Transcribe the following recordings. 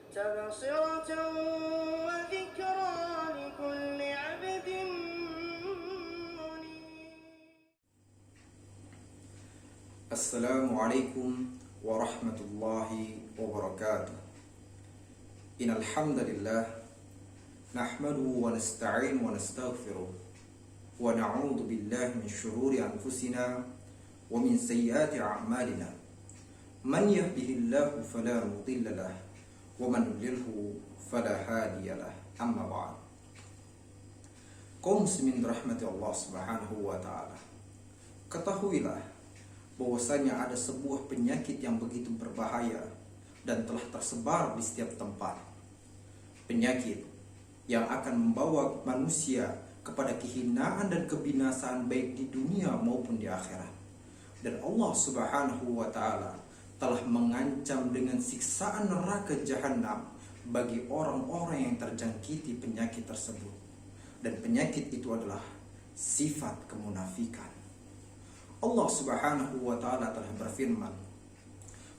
تبصرة وذكرى لكل عبد منيب. السلام عليكم ورحمة الله وبركاته. إن الحمد لله نحمده ونستعين ونستغفره ونعوذ بالله من شرور أنفسنا ومن سيئات أعمالنا. من يهده الله فلا مضل له ومن يضلله فلا هادي له. أما بعد. Kaum muslimin rahmati Allah Subhanahu wa taala. Ketahuilah bahwasanya ada sebuah penyakit yang begitu berbahaya dan telah tersebar di setiap tempat. Penyakit yang akan membawa manusia kepada kehinaan dan kebinasaan baik di dunia maupun di akhirat. Dan Allah Subhanahu wa taala telah mengancam dengan siksaan neraka jahanam bagi orang-orang yang terjangkiti penyakit tersebut. Dan penyakit itu adalah sifat kemunafikan. Allah Subhanahu wa taala telah berfirman,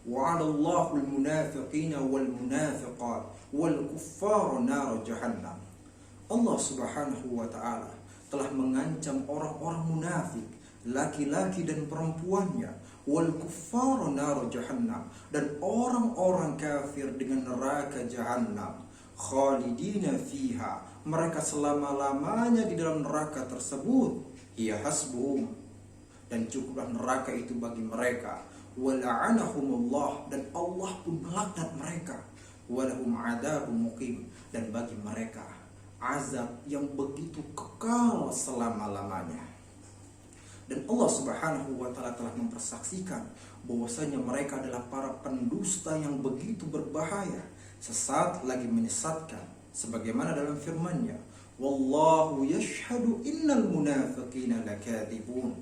"Wa'adallahu al-munafiqina wal-munafiqat wal-kuffara nar jahannam." Allah Subhanahu wa taala telah mengancam orang-orang munafik, laki-laki dan perempuannya, wal-kuffara nar jahannam, dan orang-orang kafir dengan neraka jahannam, khalidina fiha, mereka selama-lamanya di dalam neraka tersebut, hiya hasbuhum, dan cukuplah neraka itu bagi mereka, wala'anahumullah, dan Allah pun melaknat mereka, walahum adzabun muqim, dan bagi mereka azab yang begitu kekal selama-lamanya. Dan Allah Subhanahu wa taala telah mempersaksikan bahwasanya mereka adalah para pendusta yang begitu berbahaya, sesat lagi menyesatkan, sebagaimana dalam firman-Nya, wallahu yashhadu innal munafiqina lakadzibun.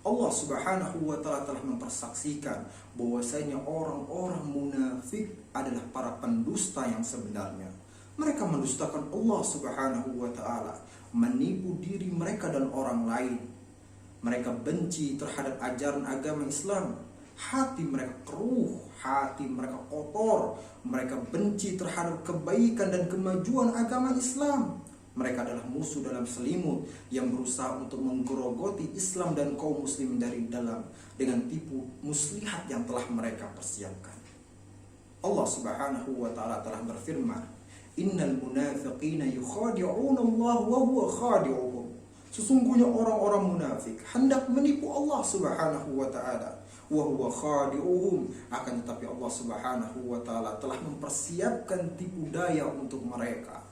Allah Subhanahu wa taala telah mempersaksikan bahwasanya orang-orang munafik adalah para pendusta yang sebenarnya. Mereka mendustakan Allah Subhanahu wa taala, menipu diri mereka dan orang lain. Mereka benci terhadap ajaran agama Islam. Hati mereka keruh, hati mereka kotor. Mereka benci terhadap kebaikan dan kemajuan agama Islam. Mereka adalah musuh dalam selimut yang berusaha untuk menggerogoti Islam dan kaum muslim dari dalam dengan tipu muslihat yang telah mereka persiapkan. Allah Subhanahu wa taala telah berfirman, "Innal munafiqina yukhadi'una Allah wa huwa khadi'uhum." Sesungguhnya orang-orang munafik hendak menipu Allah Subhanahu wa taala, wa huwa khadi'uhum, akan tetapi Allah Subhanahu wa taala telah mempersiapkan tipu daya untuk mereka.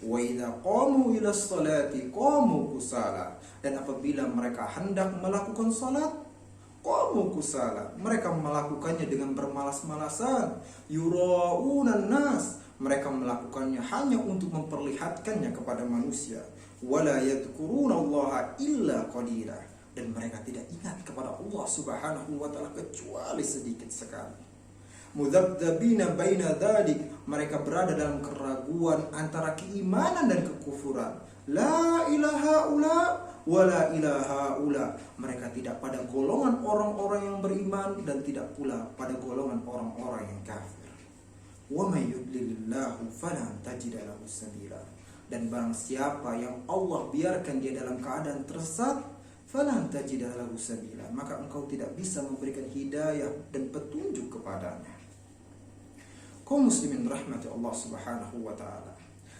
Wa idza qamu ila sholati qamu kusala, dan apabila mereka hendak melakukan salat, qamu kusala, mereka melakukannya dengan bermalas-malasan. Yura'unan nas, mereka melakukannya hanya untuk memperlihatkannya kepada manusia. Wala yadhkurunallaha illa qalila, dan mereka tidak ingat kepada Allah Subhanahu wa taala kecuali sedikit sekali. Mudzabdzabina baina dzalik, mereka berada dalam keraguan antara keimanan dan kekufuran. La ilaha ula wa la ilaha ula, mereka tidak pada golongan orang-orang yang beriman dan tidak pula pada golongan orang-orang yang kafir. Wa may yudlilillahu falan tajida lahu sabila, dan barang siapa yang Allah biarkan dia dalam keadaan tersesat, falan tajida lahu sabila, maka engkau tidak bisa memberikan hidayah dan petunjuk kepadanya. Kaum muslimin rahmati Allah Subhanahu wa taala,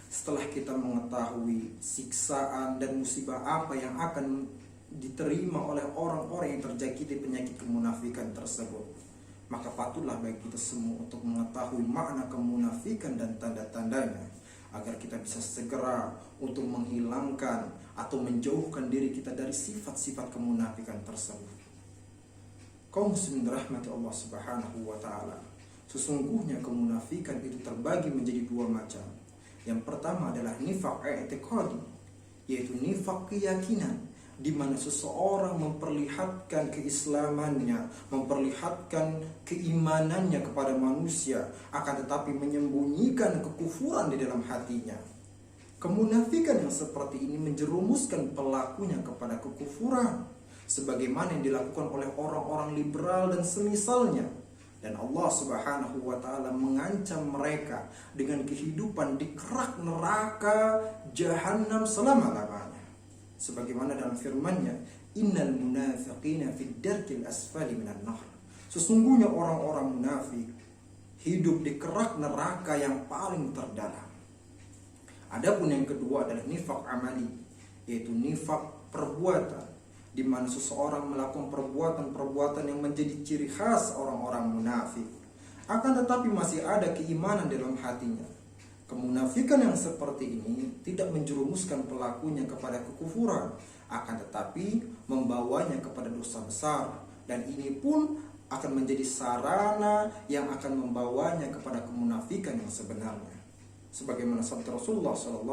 setelah kita mengetahui siksaan dan musibah apa yang akan diterima oleh orang-orang yang terjangkiti penyakit kemunafikan tersebut, maka patutlah bagi kita semua untuk mengetahui makna kemunafikan dan tanda-tandanya, agar kita bisa segera untuk menghilangkan atau menjauhkan diri kita dari sifat-sifat kemunafikan tersebut. Kaum muslimin rahmati Allah Subhanahu wa taala, sesungguhnya kemunafikan itu terbagi menjadi dua macam. Yang pertama adalah nifaq i'tiqadi, yaitu nifaq keyakinan, di mana seseorang memperlihatkan keislamannya, memperlihatkan keimanannya kepada manusia, akan tetapi menyembunyikan kekufuran di dalam hatinya. Kemunafikan yang seperti ini menjerumuskan pelakunya kepada kekufuran, sebagaimana yang dilakukan oleh orang-orang liberal dan semisalnya. Dan Allah Subhanahu wa ta'ala mengancam mereka dengan kehidupan di kerak neraka Jahannam selama-lamanya. Sebagaimana dalam firman-Nya, innal munafiqina fid darkil asfali minan nar. Sesungguhnya orang-orang munafik hidup di kerak neraka yang paling terdalam. Adapun yang kedua adalah nifaq amali, yaitu nifaq perbuatan, di mana seseorang melakukan perbuatan-perbuatan yang menjadi ciri khas orang-orang munafik, akan tetapi masih ada keimanan dalam hatinya. Kemunafikan yang seperti ini tidak menjerumuskan pelakunya kepada kekufuran, akan tetapi membawanya kepada dosa besar, dan ini pun akan menjadi sarana yang akan membawanya kepada kemunafikan yang sebenarnya. Sebagaimana sabda Rasulullah SAW,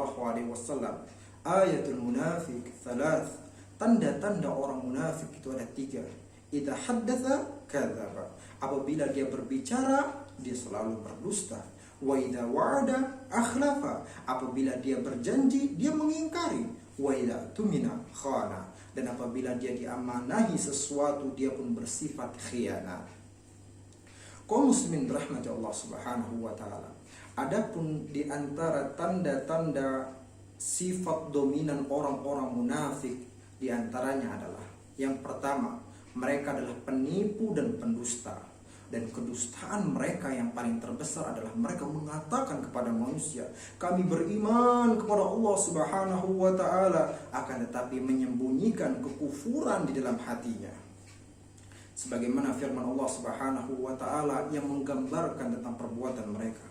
ayatul munafik thalath, tanda-tanda orang munafik itu ada 3. Idza haddatsa kadzaba, apabila dia berbicara dia selalu berdusta. Wa idza wa'ada akhlafa, apabila dia berjanji dia mengingkari. Wa idza tumina khana, dan apabila dia diamanahi sesuatu dia pun bersifat khianat. Kaum muslimin rahmati Allah Subhanahu wa taala, adapun di antara tanda-tanda sifat dominan orang-orang munafik, di antaranya adalah yang pertama, mereka adalah penipu dan pendusta. Dan kedustaan mereka yang paling terbesar adalah mereka mengatakan kepada manusia, kami beriman kepada Allah Subhanahu wa ta'ala, akan tetapi menyembunyikan kekufuran di dalam hatinya. Sebagaimana firman Allah Subhanahu wa ta'ala yang menggambarkan tentang perbuatan mereka,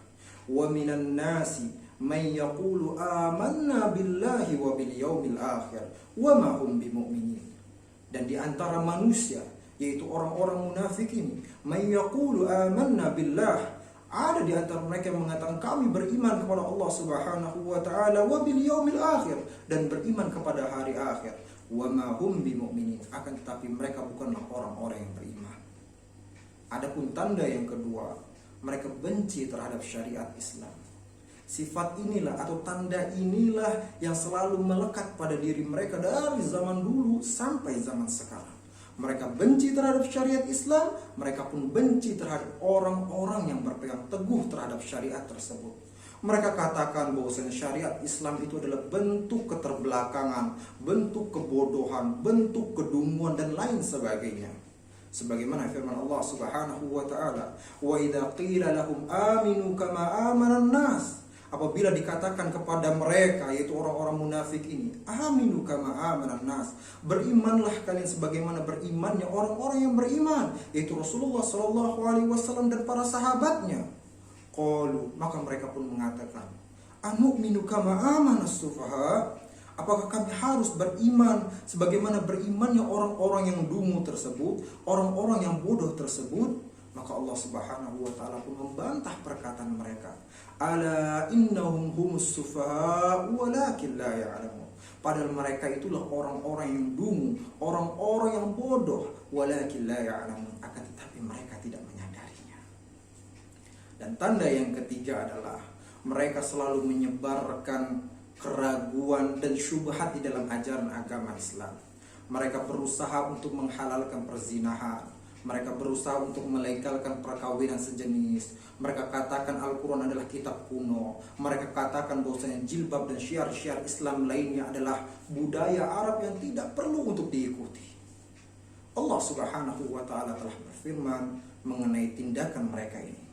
wa minan nasi man yaqulu amanna billahi wa bil yaumil akhir wa ma hum bimu'minin. Dan di antara manusia, yaitu orang-orang munafik ini, may yaqulu amanna billah, ada di antara mereka yang mengatakan kami beriman kepada Allah Subhanahu wa taala wa bil yaumil akhir, dan beriman kepada hari akhir, wa ma hum bimu'minin, akan tetapi mereka bukanlah orang-orang yang beriman. Adapun tanda yang kedua, mereka benci terhadap syariat Islam. Sifat inilah atau tanda inilah yang selalu melekat pada diri mereka dari zaman dulu sampai zaman sekarang. Mereka benci terhadap syariat Islam, mereka pun benci terhadap orang-orang yang berpegang teguh terhadap syariat tersebut. Mereka katakan bahwasanya syariat Islam itu adalah bentuk keterbelakangan, bentuk kebodohan, bentuk kedunguan dan lain sebagainya. Sebagaimana firman Allah Subhanahu wa taala, "Wa idza qila lahum aminu kama amana an-nas." Apabila dikatakan kepada mereka, yaitu orang-orang munafik ini, aminu kama amanan nas, berimanlah kalian sebagaimana berimannya orang-orang yang beriman, yaitu Rasulullah SAW dan para sahabatnya. Qalu, maka mereka pun mengatakan, anu'minu kama amanas sufaha, apakah kami harus beriman sebagaimana berimannya orang-orang yang dungu tersebut, orang-orang yang bodoh tersebut? Maka Allah Subhanahu wa ta'ala pun membantah perkataan mereka. Ala innahum humus sufaha walakin la ya'lamun. Padahal mereka itulah orang-orang yang dungu, orang-orang yang bodoh, walakin la ya'lamun, akan tetapi mereka tidak menyadarinya. Dan tanda yang ketiga adalah mereka selalu menyebarkan keraguan dan syubhat di dalam ajaran agama Islam. Mereka berusaha untuk menghalalkan perzinahan. Mereka berusaha untuk melegalkan perkawinan sejenis. Mereka katakan Al-Quran adalah kitab kuno. Mereka katakan bahwasanya jilbab dan syiar-syiar Islam lainnya adalah budaya Arab yang tidak perlu untuk diikuti. Allah Subhanahu wa ta'ala telah berfirman mengenai tindakan mereka ini.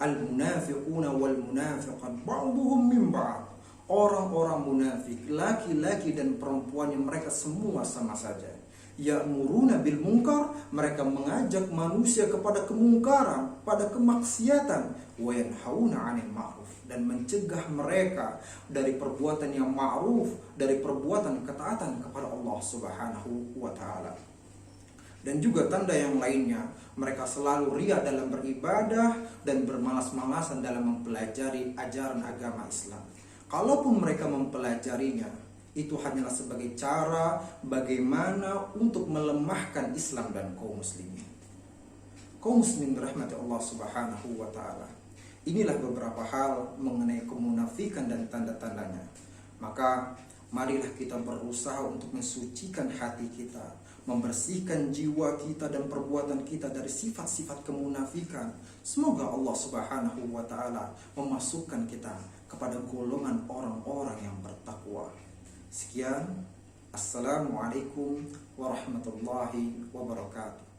Al-munafiquna wal munafiqat ba'duhum min ba'd. Orang-orang munafik, laki-laki dan perempuan yang mereka semua sama saja. Ya'muruna bil munkar, mereka mengajak manusia kepada kemungkaran, pada kemaksiatan, wa yanhauna 'anil ma'ruf, dan mencegah mereka dari perbuatan yang ma'ruf, dari perbuatan ketaatan kepada Allah Subhanahu wa taala. Dan juga tanda yang lainnya, mereka selalu riya dalam beribadah dan bermalas-malasan dalam mempelajari ajaran agama Islam. Kalaupun mereka mempelajarinya, itu hanyalah sebagai cara bagaimana untuk melemahkan Islam dan kaum muslimin. Kaum muslimin dirahmati Allah Subhanahu wa ta'ala. Inilah beberapa hal mengenai kemunafikan dan tanda-tandanya. Maka marilah kita berusaha untuk mensucikan hati kita, membersihkan jiwa kita dan perbuatan kita dari sifat-sifat kemunafikan. Semoga Allah Subhanahu wa taala memasukkan kita kepada golongan orang-orang yang bertakwa. Sekian, assalamualaikum warahmatullahi wabarakatuh.